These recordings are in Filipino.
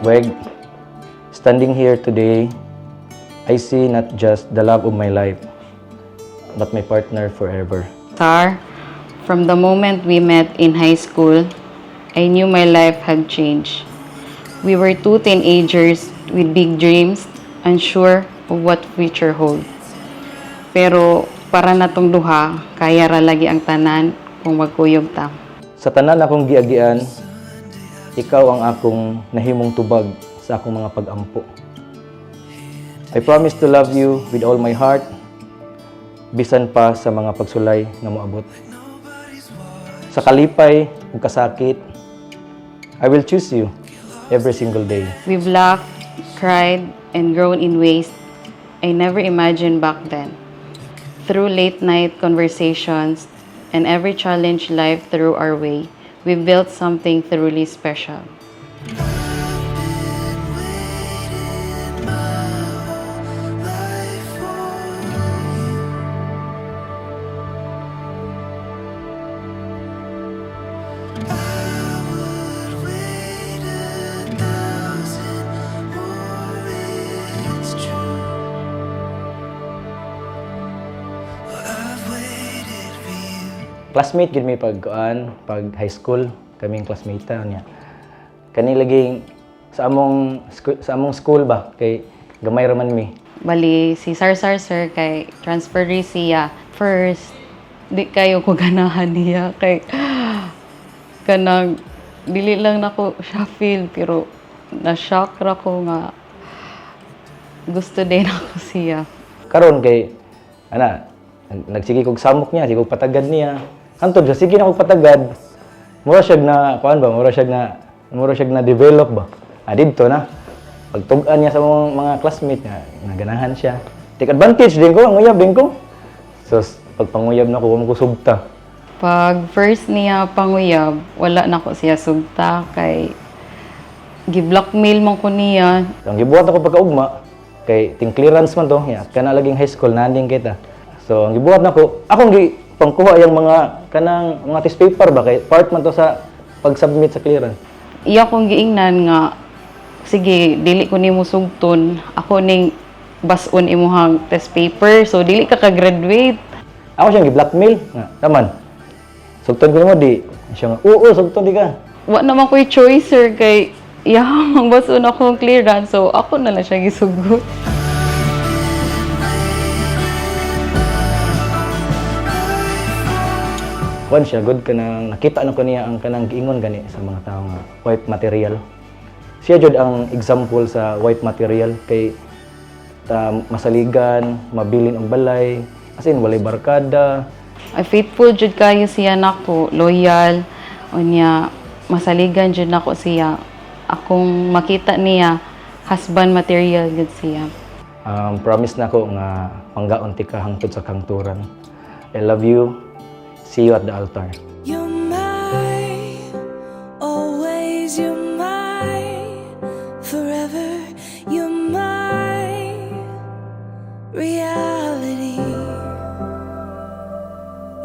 Weg, standing here today, I see not just the love of my life, but my partner forever. Sar, from the moment we met in high school, I knew my life had changed. We were two teenagers with big dreams, unsure of what future holds. Pero para natong duha, kaya ra lagi ang tanan kung magkuyog ta. Sa tanan akong giagian, ikaw ang akong nahimong tubag sa akong mga pag-ampo. I promise to love you with all my heart, bisan pa sa mga pagsulay na moabot. Sa kalipay ug kasakit, I will choose you every single day. We've laughed, cried, and grown in ways I never imagined back then. Through late-night conversations and every challenge life threw our way, we built something truly special. Classmate gid mi pag high school, kaming classmate niya. Kani laging sa among school ba kay gamay ra man mi. Bali, si Sir kay transfer siya. First, di kayo ko ganahan niya kay kanang dili lang nako siya feel pero na-shock ra ko nga gusto din ako siya. Karon kay nagsige kog samok niya, sige kog patagad niya. Hantod sa sige na kog patagad. Mura siya na kuan ba, mura siya na develop ba. Didto na pagtug-an niya sa mga classmate nga naganahan siya. Take advantage din ko, ang uyab din ko. So pag panguyab na ko sugta. Pag first niya panguyab, wala na ko siya sugta kay gi-blackmail man ko niya. Ang gibuhat ako pagkaugma kay ting clearance man to, kana laging high school nanding kita. So ang gibuhat nako, akong pangkuha yung mga kanang mga test paper ba kay part man to sa pag-submit sa clearance. Iya kong giingnan nga sige, dili ko nimo sugton. Ako ning bas-on imuhang test paper. So dili ka graduate. Ako siyang gi-blackmail nga, taman. Sugton ko nimo di. Siya nga, oo, sugton di ka. Wa naman ko'y choice, sir, kay ang bas-on akong clearance. So ako na lang siya gisugot. Kuan siya, good ka nang nakita na ko niya ang kanang giingon gani sa mga tao nga white material. Siya jud ang example sa white material kay masaligan, mabilin ang balay, as in walay barkada. Ay faithful jud kayo siya nako, loyal, unya masaligan jud nako siya. Akong makita niya husband material jud siya. Promise na ko nga panggaon ti ka hangtod sa kangturan. I love you. See you at the altar. You're mine, always you're mine, forever you're my reality.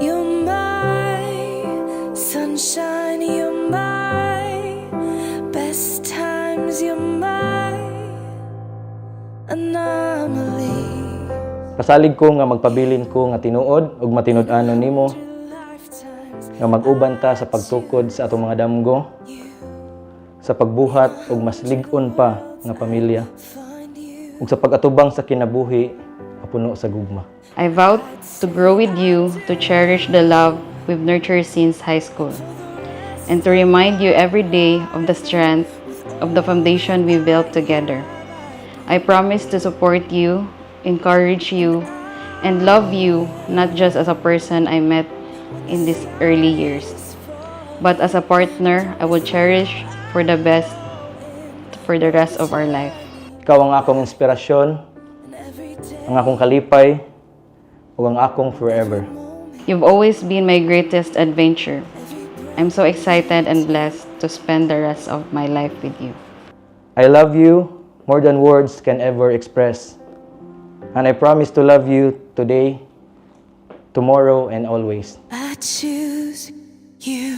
You're my sunshine, you're my best times, you're my anomaly. Pasalig ko nga magpabilin ko nga tinuod ug matinud-anon nimo nga mag-uban ta sa pagtukod sa atong mga damgo, sa pagbuhat ug mas lig-on pa nga pamilya, ug sa pag-atubang sa kinabuhi apuno sa gugma. I vowed to grow with you, to cherish the love we've nurtured since high school, and to remind you every day of the strength of the foundation we built together. I promise to support you, encourage you, and love you not just as a person I met in these early years, but as a partner I will cherish for the best for the rest of our life. Ikaw ang akong inspirasyon, ang akong kalipay, ug ang akong forever. You've always been my greatest adventure. I'm so excited and blessed to spend the rest of my life with you. I love you more than words can ever express. And I promise to love you today, tomorrow, and always. I choose you.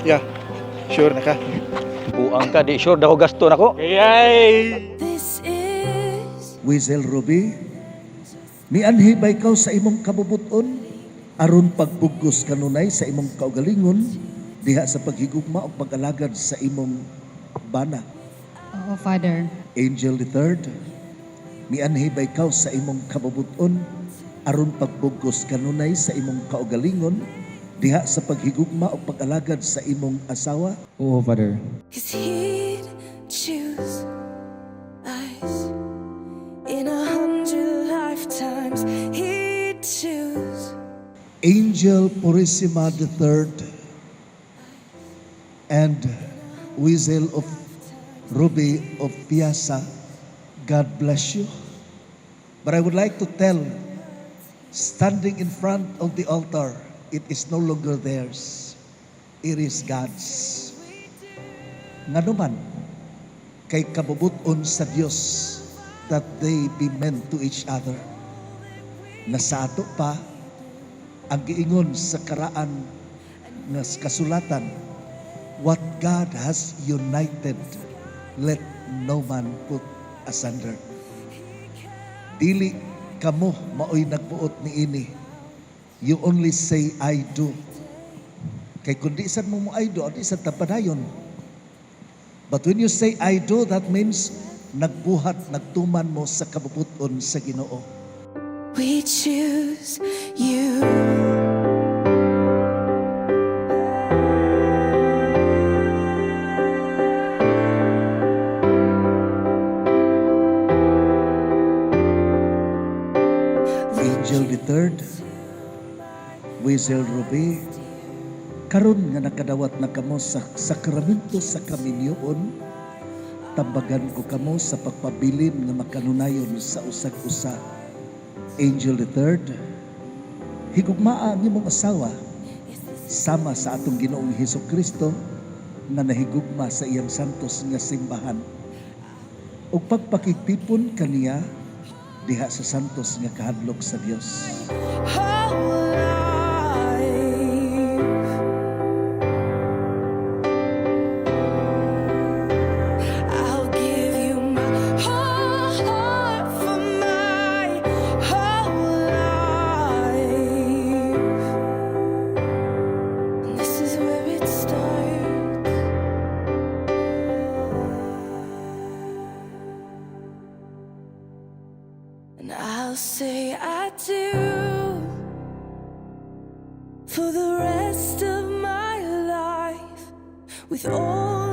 Yeah. Sure na ka? Buang ka, di sure daw gasto nako. Yay! This is Wizel Ruby, mianhibay ka sa imong kabubuton, aron pagbugos kanunay sa imong kaugalingon, diha sa paghigugma o pag-alagad sa imong bana. Oo, Father. Angel the Third, mianhibay ka sa imong kabubuton, aron pagbugos kanunay sa imong kaugalingon, diha sa paghigugma o pag-alagad sa imong asawa. Oo, Father. 'cause he'd choose us in 100 lifetimes. He'd choose Angel Purissima the Third and Wizel of Ruby of Piazza, God bless you. But I would like to tell, standing in front of the altar, it is no longer theirs. It is God's. Nga naman, kay kabubuton sa Diyos that they be meant to each other. Nasa ato pa, ang giingon sa karaan ng kasulatan, what God has united, let no man put asunder. Dili kamo maoy nagbuot ni ini. You only say, I do. Kay kundi san mo I do, di sa tapadayon. But when you say, I do, that means nagbuhat, nagtuman mo sa kabubuton sa Ginoo. we choose you. Angel the Third, Wizel Ruby, karon nga nakadawat na kamo sa sakramento sa kaminyoon, tambagan ko kamo sa pagpabilin nga makanunayon sa usag-usa. Angel the Third, higugmaa ang imong asawa sama sa atong Ginoong Hesukristo nga nahigugma sa iyang santos nga simbahan. Ug pagpakigtipon kaniya diha sa santos nga kahadlok sa Dios. Whole life. I'll give you my whole heart for my whole life. And this is where it starts. And I'll say I do for the rest of my life with all